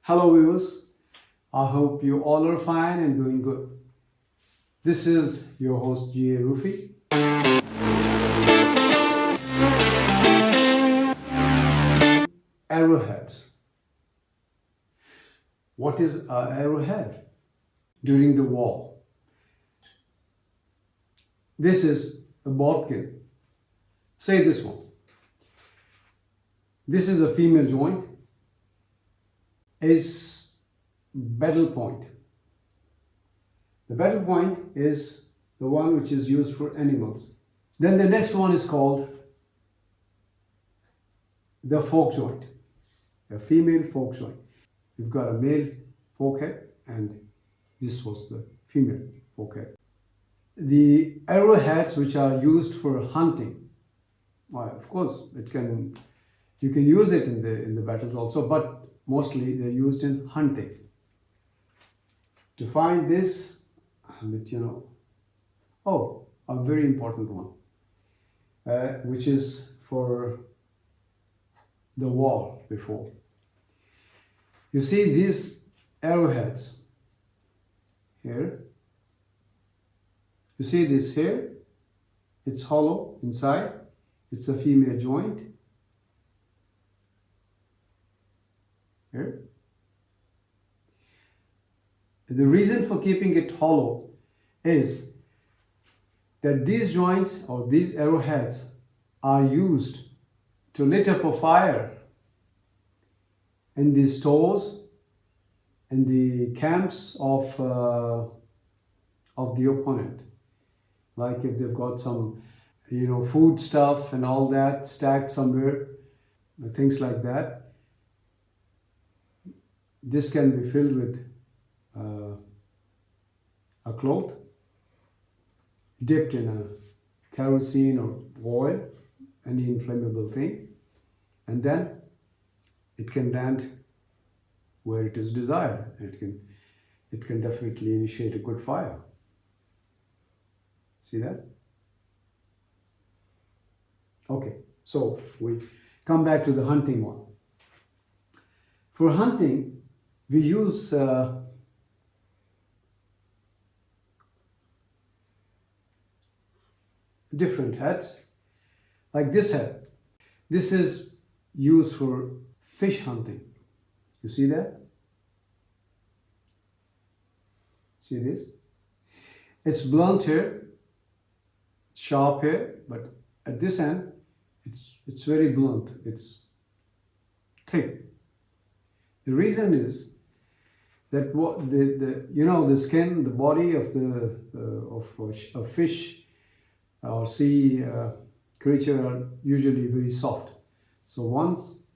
Hello viewers, I hope you all are fine and doing good. This is your host G.A. Rufi. Arrowheads. What is an arrowhead? During the war, this is a bodkin. Say this one. This is a female joint. Is battle point. The battle point is the one which is used for animals. Then the next one is called the fork joint, a female fork joint. You've got a male fork head and this was the female fork head. The arrowheads which are used for hunting, well, of course you can use it in the battles also, but mostly they're used in hunting. To find this, a very important one, which is for the war before. You see these arrowheads here. You see this here? It's hollow inside. It's a female joint. Here. The reason for keeping it hollow is that these joints or these arrowheads are used to lit up a fire in the stores, in the camps of the opponent. Like if they've got some, food stuff and all that stacked somewhere, things like that. This can be filled with a cloth, dipped in a kerosene or oil, any inflammable thing, and then it can land where it is desired. It can definitely initiate a good fire. See that? Okay, so we come back to the hunting one. For hunting, we use different heads, like this head. This is used for fish hunting. You see that? See this? It's blunt here, sharp here, but at this end, it's very blunt. It's thick. The reason is that what the skin, the body of a fish or sea creature are usually very soft. So once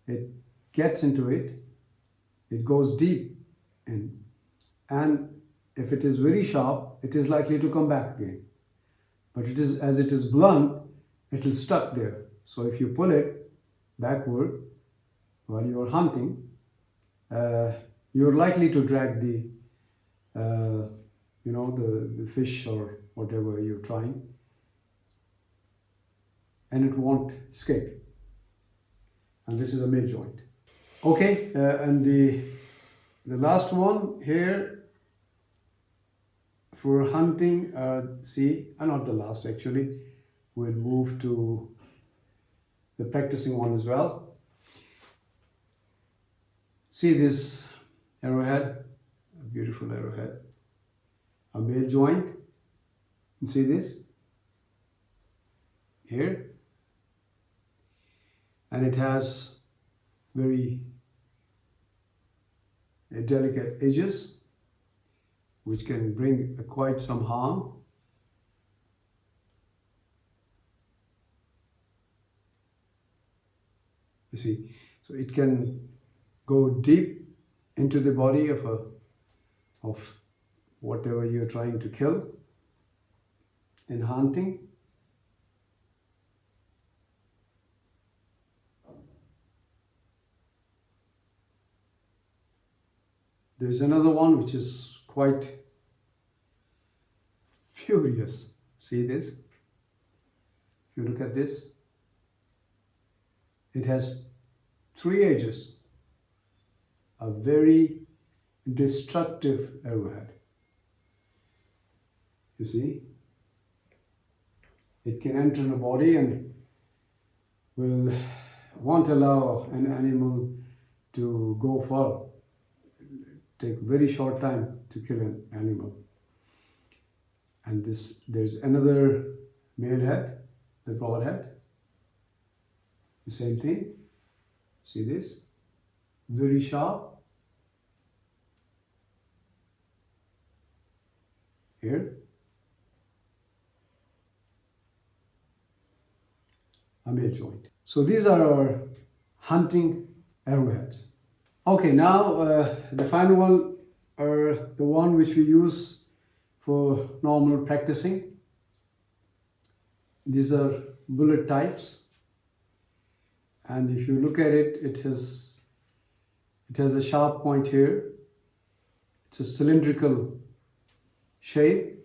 it gets into it, it goes deep in, and if it is very sharp, it is likely to come back again. But as it is blunt, it is stuck there. So if you pull it backward while you are hunting, you're likely to drag the fish or whatever you're trying, and it won't escape. And this is a male joint. Okay, and the last one here for hunting, not the last actually, we'll move to the practicing one as well. See this arrowhead, a beautiful arrowhead, a male joint. You see this here, and it has very delicate edges which can bring quite some harm. You see, so it can go deep into the body of whatever you're trying to kill in hunting. There's another one which is quite furious. See this? If you look at this, it has 3 edges. a very destructive arrowhead. You see, it can enter the body and won't allow an animal to go far. Take very short time to kill an animal. And there's another male head, the broadhead. The same thing. See this? Very sharp. Here. A male joint. So these are our hunting arrowheads. Okay, now the final one are the one which we use for normal practicing. These are bullet types, and if you look at it, it has a sharp point here. It's a cylindrical shape,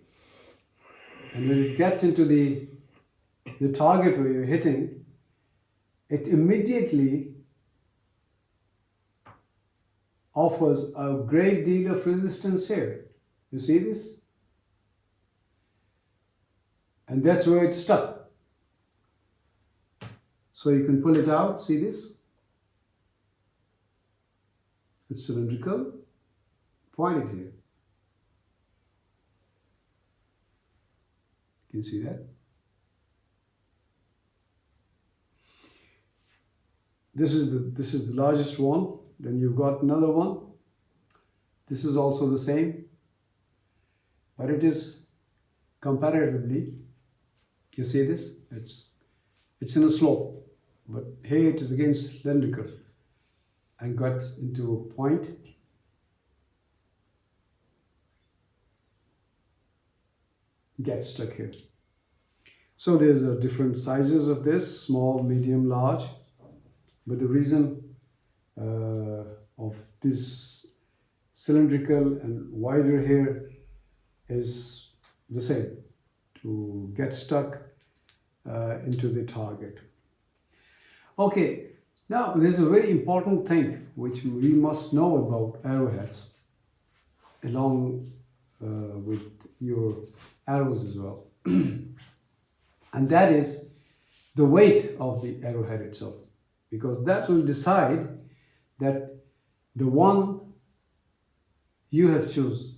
and when it gets into the target where you're hitting, it immediately offers a great deal of resistance here. You see this? And that's where it's stuck. So you can pull it out, see this? It's cylindrical, pointed here. Can you see that? This is the largest one. Then you've got another one. This is also the same, but it is comparatively, you see this? It's in a slope, but here it is again cylindrical and gets into a point. Gets stuck here. So there's different sizes of this, small, medium, large, but the reason of this cylindrical and wider here is the same, to get stuck into the target. Okay, now there's a very important thing which we must know about arrowheads along with your arrows as well. And that is the weight of the arrowhead itself, because that will decide that the one you have chosen,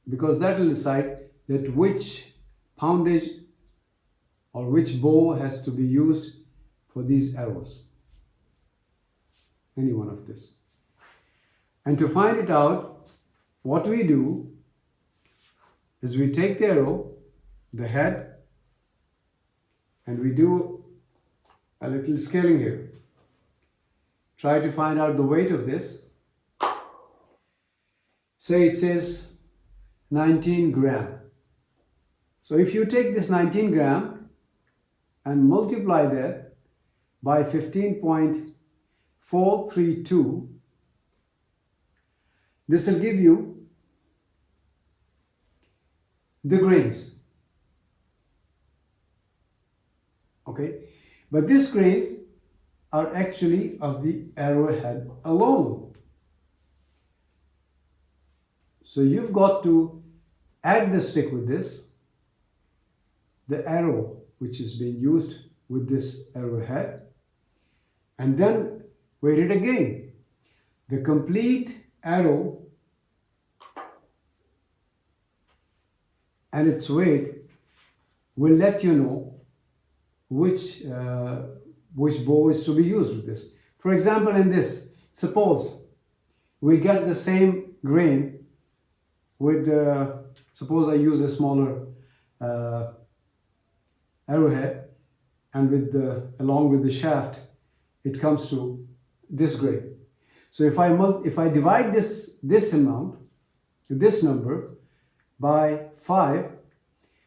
because that will decide that which poundage or which bow has to be used for these arrows. Any one of this. And to find it out, what we do is we take the arrow, the head, and we do a little scaling here. Try to find out the weight of this. Say it says 19 gram. So if you take this 19 gram and multiply that by 15.432, this will give you the grains. Okay, but these grains are actually of the arrowhead alone. So you've got to add the stick with this, the arrow which is being used with this arrowhead, and then weigh it again. The complete arrow and its weight will let you know which bow is to be used with this. For example, in this, suppose we get the same grain with, suppose I use a smaller arrowhead, and along with the shaft, it comes to this grain. So if I divide this amount, this number, by 5,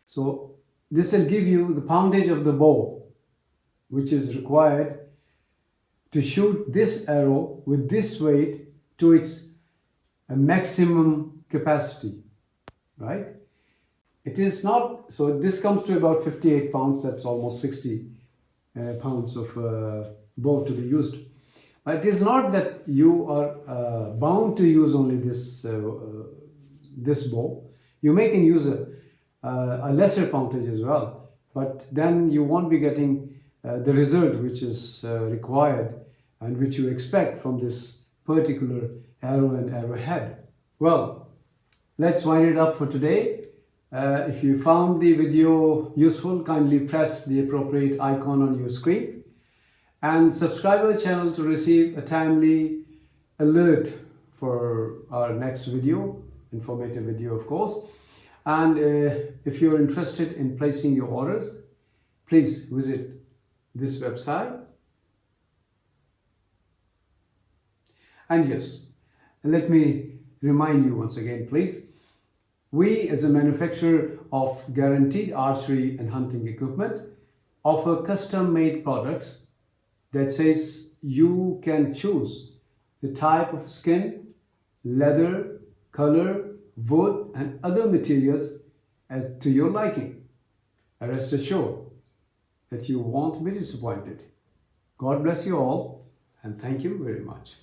so this will give you the poundage of the bow, which is required to shoot this arrow with this weight to its maximum capacity, right? It is not, so this comes to about 58 pounds, that's almost 60 pounds of bow to be used. It is not that you are bound to use only this bow. You may can use a lesser poundage as well, but then you won't be getting the result which is required and which you expect from this particular arrow and arrowhead. Well, let's wind it up for today. If you found the video useful, kindly press the appropriate icon on your screen and subscribe our channel to receive a timely alert for our next video, informative video of course. And if you're interested in placing your orders, please visit this website. And yes, let me remind you once again, please. We, as a manufacturer of guaranteed archery and hunting equipment, offer custom-made products that says you can choose the type of skin, leather, color, wood, and other materials as to your liking. And rest assured that you won't be disappointed. God bless you all, and thank you very much.